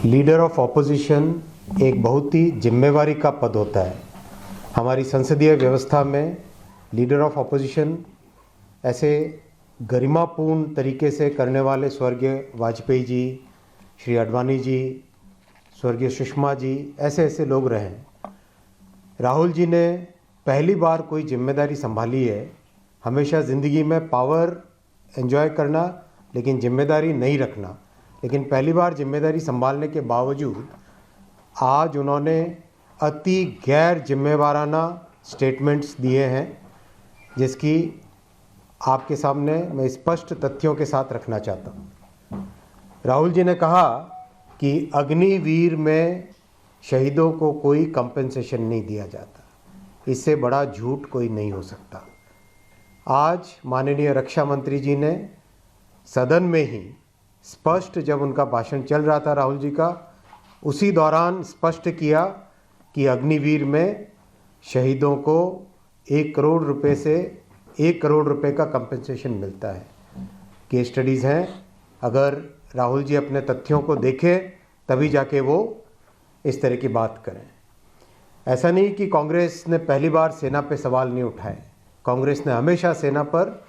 Leader of opposition एक बहुत ही जिम्मेवारी का पद होता है। हमारी संसदीय व्यवस्था में लीडर ऑफ ऑपोजिशन ऐसे गरिमापूर्ण तरीके से करने वाले स्वर्गीय वाजपेयी जी, श्री अडवाणी जी, स्वर्गीय सुषमा जी, ऐसे ऐसे लोग रहे हैं। राहुल जी ने पहली बार कोई जिम्मेदारी संभाली है। हमेशा ज़िंदगी में पावर एंजॉय करना लेकिन जिम्मेदारी नहीं रखना, लेकिन पहली बार जिम्मेदारी संभालने के बावजूद आज उन्होंने अति गैर जिम्मेवाराना स्टेटमेंट्स दिए हैं, जिसकी आपके सामने मैं स्पष्ट तथ्यों के साथ रखना चाहता हूँ। राहुल जी ने कहा कि अग्निवीर में शहीदों को कोई कंपनसेशन नहीं दिया जाता। इससे बड़ा झूठ कोई नहीं हो सकता। आज माननीय रक्षा मंत्री जी ने सदन में ही स्पष्ट, जब उनका भाषण चल रहा था राहुल जी का, उसी दौरान स्पष्ट किया कि अग्निवीर में शहीदों को 1 करोड़ रुपए से 1 करोड़ रुपए का कंपनसेशन मिलता है। केस स्टडीज़ हैं, अगर राहुल जी अपने तथ्यों को देखें तभी जाके वो इस तरह की बात करें। ऐसा नहीं कि कांग्रेस ने पहली बार सेना पे सवाल नहीं उठाए। कांग्रेस ने हमेशा सेना पर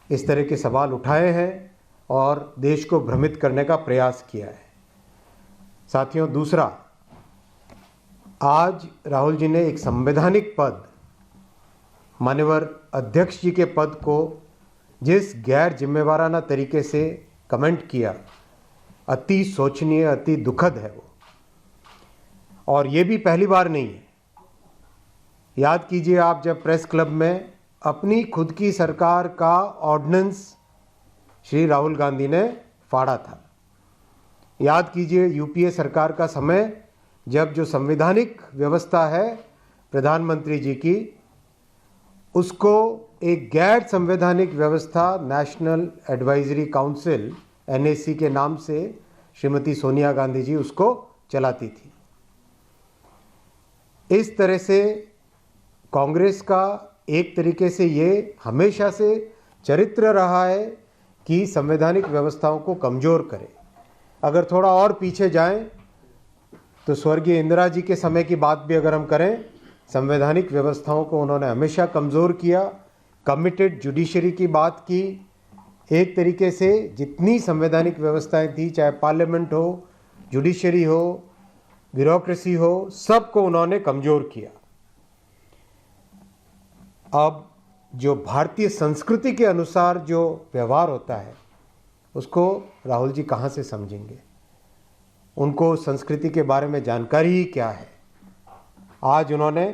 इस तरह के सवाल उठाए हैं और देश को भ्रमित करने का प्रयास किया है। साथियों, दूसरा, आज राहुल जी ने एक संवैधानिक पद, माननीय अध्यक्ष जी के पद को जिस गैर जिम्मेवाराना तरीके से कमेंट किया, अति शोचनीय, अति दुखद है वो। और ये भी पहली बार नहीं है। याद कीजिए, आप जब प्रेस क्लब में अपनी खुद की सरकार का ऑर्डिनेंस श्री राहुल गांधी ने फाड़ा था। याद कीजिए यूपीए सरकार का समय, जब जो संवैधानिक व्यवस्था है प्रधानमंत्री जी की, उसको एक गैर संवैधानिक व्यवस्था नेशनल एडवाइजरी काउंसिल एनएसी के नाम से श्रीमती सोनिया गांधी जी उसको चलाती थी। इस तरह से कांग्रेस का एक तरीके से ये हमेशा से चरित्र रहा है कि संवैधानिक व्यवस्थाओं को कमज़ोर करे। अगर थोड़ा और पीछे जाएं तो स्वर्गीय इंदिरा जी के समय की बात भी अगर हम करें, संवैधानिक व्यवस्थाओं को उन्होंने हमेशा कमज़ोर किया। कमिटेड जुडिशरी की बात की। एक तरीके से जितनी संवैधानिक व्यवस्थाएं थी, चाहे पार्लियामेंट हो, जुडिशरी हो, ब्यूरोक्रेसी हो, सबको उन्होंने कमज़ोर किया। अब जो भारतीय संस्कृति के अनुसार जो व्यवहार होता है, उसको राहुल जी कहाँ से समझेंगे? उनको संस्कृति के बारे में जानकारी ही क्या है? आज उन्होंने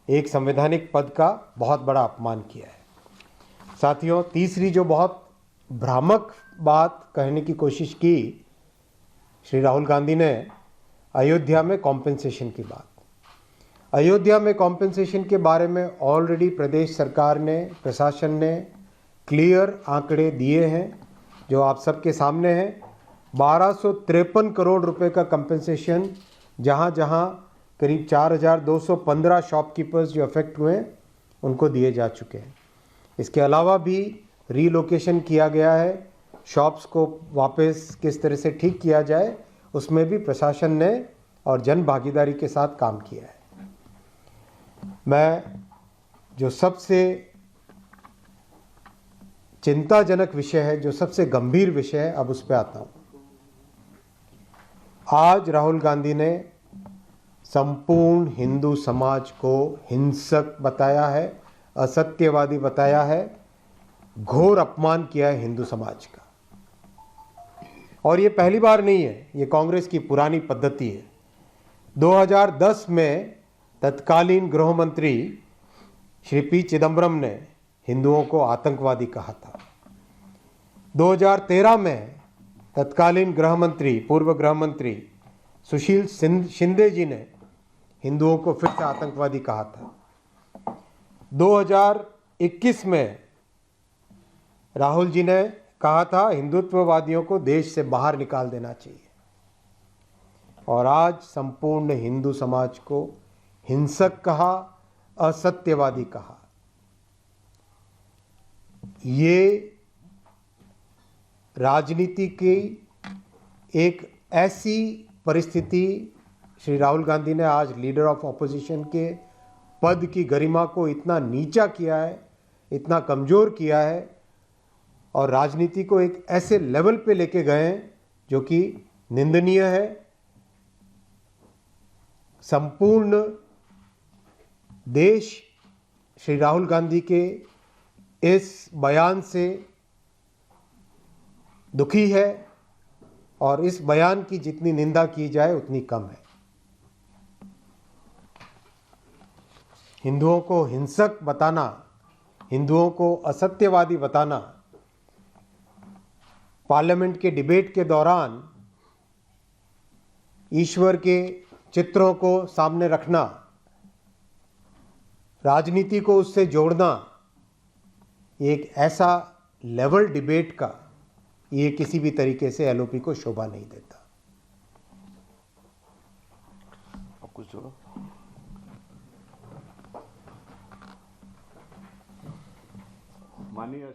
एक संवैधानिक पद का बहुत बड़ा अपमान किया है। साथियों, तीसरी जो बहुत भ्रामक बात कहने की कोशिश की श्री राहुल गांधी ने, अयोध्या में कॉम्पेंसेशन की बात। अयोध्या में कॉम्पेंसेशन के बारे में ऑलरेडी प्रदेश सरकार ने, प्रशासन ने क्लियर आंकड़े दिए हैं जो आप सबके सामने हैं। 1253 करोड़ रुपए का कंपनसेशन जहां जहां करीब 4215 शॉपकीपर्स जो अफेक्ट हुए हैं उनको दिए जा चुके हैं। इसके अलावा भी रीलोकेशन किया गया है। शॉप्स को वापस किस तरह से ठीक किया जाए, उसमें भी प्रशासन ने और जन भागीदारी के साथ काम किया है। मैं जो सबसे चिंताजनक विषय है, जो सबसे गंभीर विषय है, अब उस पर आता हूँ। आज राहुल गांधी ने संपूर्ण हिंदू समाज को हिंसक बताया है, असत्यवादी बताया है, घोर अपमान किया है हिंदू समाज का। और ये पहली बार नहीं है, ये कांग्रेस की पुरानी पद्धति है। 2010 में तत्कालीन गृह मंत्री श्री पी चिदम्बरम ने हिंदुओं को आतंकवादी कहा था। 2013 में तत्कालीन गृह मंत्री, पूर्व गृह मंत्री सुशील शिंदे जी ने हिंदुओं को फिर से आतंकवादी कहा था। 2021 में राहुल जी ने कहा था हिंदुत्ववादियों को देश से बाहर निकाल देना चाहिए। और आज संपूर्ण हिंदू समाज को हिंसक कहा, असत्यवादी कहा। ये राजनीति की एक ऐसी परिस्थिति श्री राहुल गांधी ने आज लीडर ऑफ ऑपोजिशन के पद की गरिमा को इतना नीचा किया है, इतना कमज़ोर किया है और राजनीति को एक ऐसे लेवल पे लेके गए हैं जो कि निंदनीय है। संपूर्ण देश श्री राहुल गांधी के इस बयान से दुखी है और इस बयान की जितनी निंदा की जाए उतनी कम है। हिंदुओं को हिंसक बताना, हिंदुओं को असत्यवादी बताना, पार्लियामेंट के डिबेट के दौरान ईश्वर के चित्रों को सामने रखना, राजनीति को उससे जोड़ना, एक ऐसा लेवल डिबेट का ये किसी भी तरीके से एलओपी को शोभा नहीं देता। अब कुछ जोड़ो। माननीय